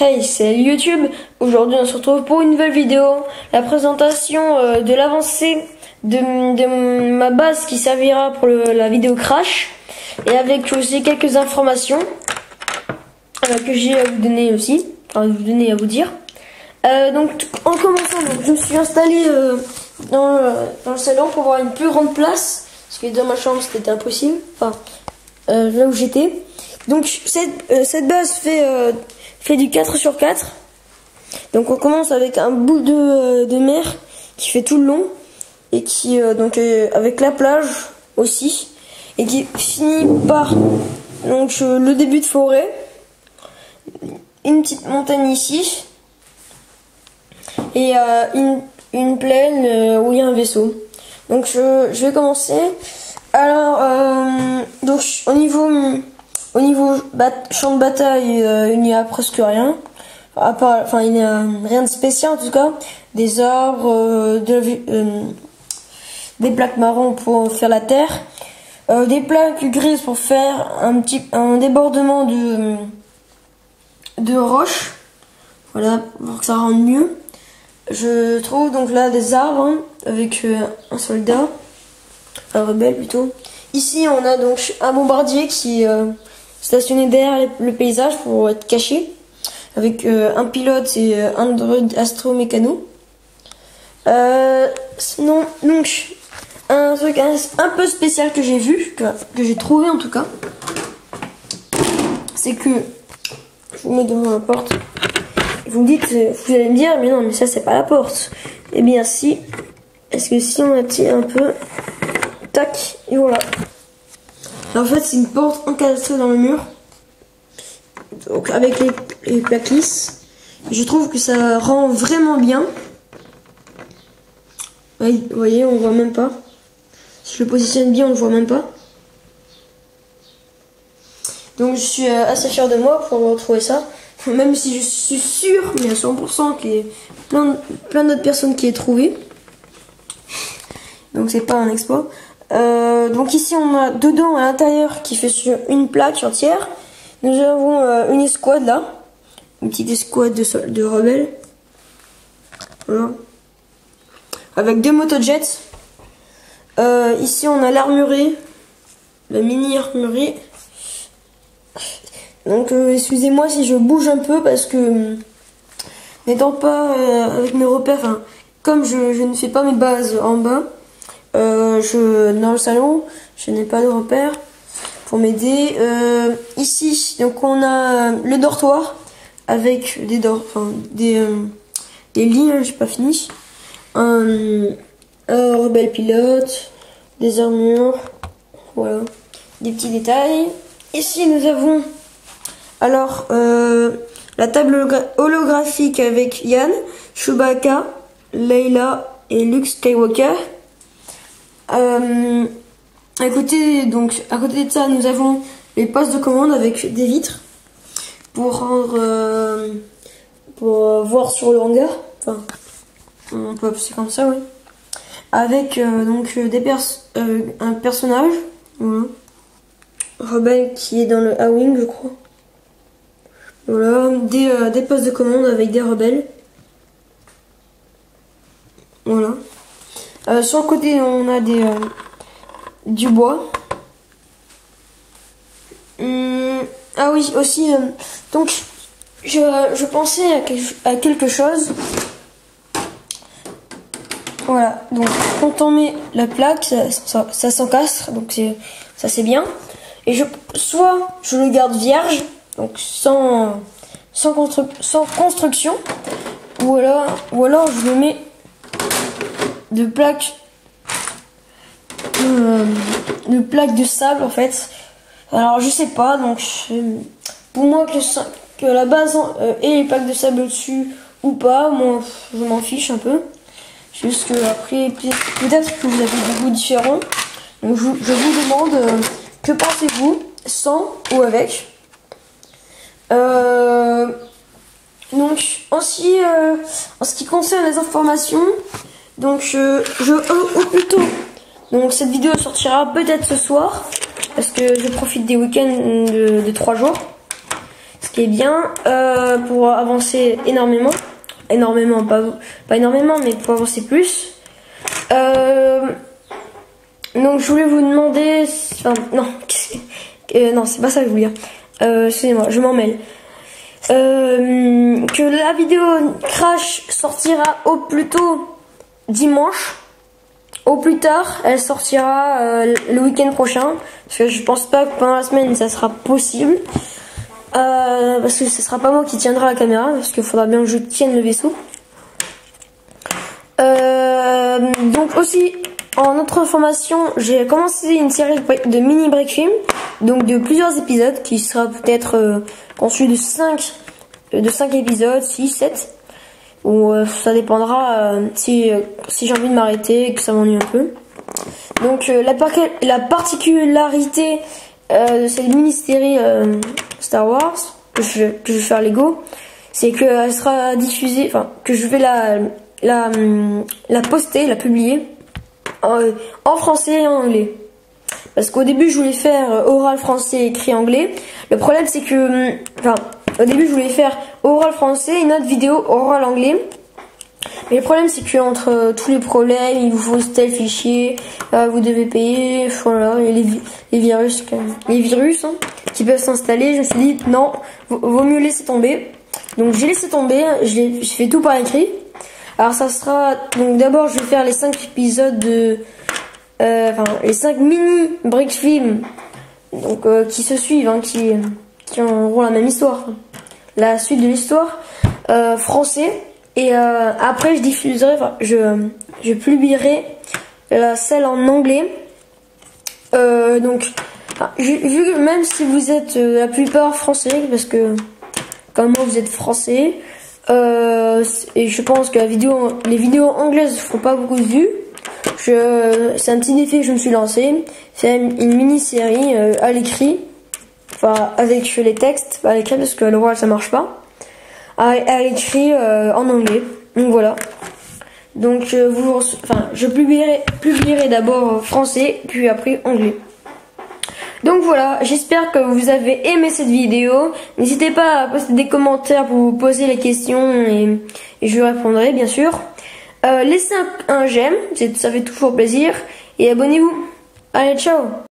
Hey, c'est YouTube. Aujourd'hui, on se retrouve pour une nouvelle vidéo. La présentation de l'avancée de ma base qui servira pour la vidéo crash. Et avec aussi quelques informations que j'ai à vous donner aussi. Enfin, à vous dire. Donc, en commençant, donc, je me suis installé dans le salon pour avoir une plus grande place. Parce que dans ma chambre, c'était impossible. Enfin, là où j'étais. Donc, cette base fait du 4x4. Donc on commence avec un bout de mer qui fait tout le long et qui avec la plage aussi et qui finit par donc le début de forêt, une petite montagne ici et une plaine où il y a un vaisseau. Donc je vais commencer. Alors donc au niveau champ de bataille, il n'y a presque rien. À part, enfin, il n'y a rien de spécial en tout cas. Des arbres, des plaques marron pour faire la terre, des plaques grises pour faire un débordement de roches. Voilà, pour que ça rende mieux. Je trouve donc là des arbres avec un soldat, un rebelle plutôt. Ici, on a donc un bombardier qui stationné derrière le paysage pour être caché, avec un pilote et un droïde astro-mécano. Sinon, donc, un truc un peu spécial que j'ai vu, que j'ai trouvé en tout cas, c'est que, je vous mets devant la porte, vous me dites, vous allez me dire, mais non, mais ça c'est pas la porte. Eh bien si, est-ce que si on attire un peu, tac, et voilà. En fait, c'est une porte encastrée dans le mur, donc avec les plaques lisses. Je trouve que ça rend vraiment bien. Vous voyez, on voit même pas. Si je le positionne bien, on le voit même pas. Donc je suis assez fier de moi pour avoir trouvé ça. Même si je suis sûr, mais à 100% qu'il y a plein d'autres personnes qui aient trouvé. Donc c'est pas un exploit. Donc ici on a dedans à l'intérieur qui fait sur une plaque entière. Nous avons une escouade là, une petite escouade de rebelles. Voilà. Avec deux motojets. Ici on a l'armurerie, la mini armurerie. Donc excusez-moi si je bouge un peu parce que n'étant pas avec mes repères, enfin, comme je ne fais pas mes bases en bas. Dans le salon, je n'ai pas de repère pour m'aider. Ici, donc on a le dortoir avec des lits, j'ai pas fini. Un rebelle pilote, des armures, voilà, des petits détails. Ici, nous avons alors la table holographique avec Yann, Chewbacca, Leila et Luke Skywalker. À côté de ça, nous avons les postes de commande avec des vitres pour voir sur le hangar. Enfin, on peut appeler ça comme ça, oui. Avec un personnage, voilà, rebelle qui est dans le A-Wing, je crois. Voilà, des postes de commande avec des rebelles. Voilà. Sur le côté, on a du bois. Ah oui, aussi, donc, je pensais à quelque chose. Voilà, donc, quand on met la plaque, ça s'encastre, donc ça c'est bien. Et soit je le garde vierge, donc sans construction, ou alors je le mets de plaques de sable en fait. Alors je sais pas, donc pour moi que la base ait les plaques de sable dessus ou pas, moi je m'en fiche un peu. Juste que après peut-être que vous avez des goûts différents. Donc je vous demande que pensez-vous, sans ou avec. Donc aussi en ce qui concerne les informations, donc ou plutôt, donc cette vidéo sortira peut-être ce soir parce que je profite des week-ends de 3 jours, ce est bien pour avancer énormément. Énormément, pas énormément, mais pour avancer plus. Donc je voulais vous demander... Enfin, non, non, c'est pas ça que je voulais dire. Excusez-moi, je m'en mêle. Que la vidéo Crash sortira au plus tôt dimanche. Au plus tard, elle sortira le week-end prochain. Parce que je pense pas que pendant la semaine ça sera possible. Parce que ce sera pas moi qui tiendra la caméra. Parce qu'il faudra bien que je tienne le vaisseau. Donc aussi, en autre information, j'ai commencé une série de mini break film. Donc de plusieurs épisodes qui sera peut-être conçu de 5 épisodes, 6, 7. Ou ça dépendra si j'ai envie de m'arrêter et que ça m'ennuie un peu. Donc la particularité de cette mini-série Star Wars que je vais faire Lego, c'est que elle sera diffusée, enfin que je vais la poster, la publier en français et en anglais. Parce qu'au début je voulais faire oral français écrit anglais. Le problème c'est que, au début je voulais faire oral français et une autre vidéo oral anglais. Mais le problème c'est que entre tous les problèmes, il vous faut tel fichier, vous devez payer, voilà, et les virus qui peuvent s'installer. Je me suis dit non, vaut mieux laisser tomber. Donc j'ai laissé tomber, j'ai fait tout par écrit. Alors ça sera, donc d'abord je vais faire les 5 épisodes de... les 5 mini break films donc qui se suivent, qui auront la même histoire, la suite de l'histoire français, et après je diffuserai, je publierai celle en anglais. Donc vu que même si vous êtes la plupart français, parce que comme moi vous êtes français, et je pense que les vidéos anglaises font pas beaucoup de vues. C'est un petit défi que je me suis lancé. C'est une mini-série à l'écrit, enfin avec les textes, pas à l'écrit parce que à l'oral ça marche pas. À l'écrit en anglais. Donc voilà. Donc je publierai d'abord français, puis après anglais. Donc voilà, j'espère que vous avez aimé cette vidéo. N'hésitez pas à poster des commentaires pour vous poser les questions et je répondrai bien sûr. Laissez un j'aime, ça fait toujours plaisir. Et abonnez-vous. Allez, ciao!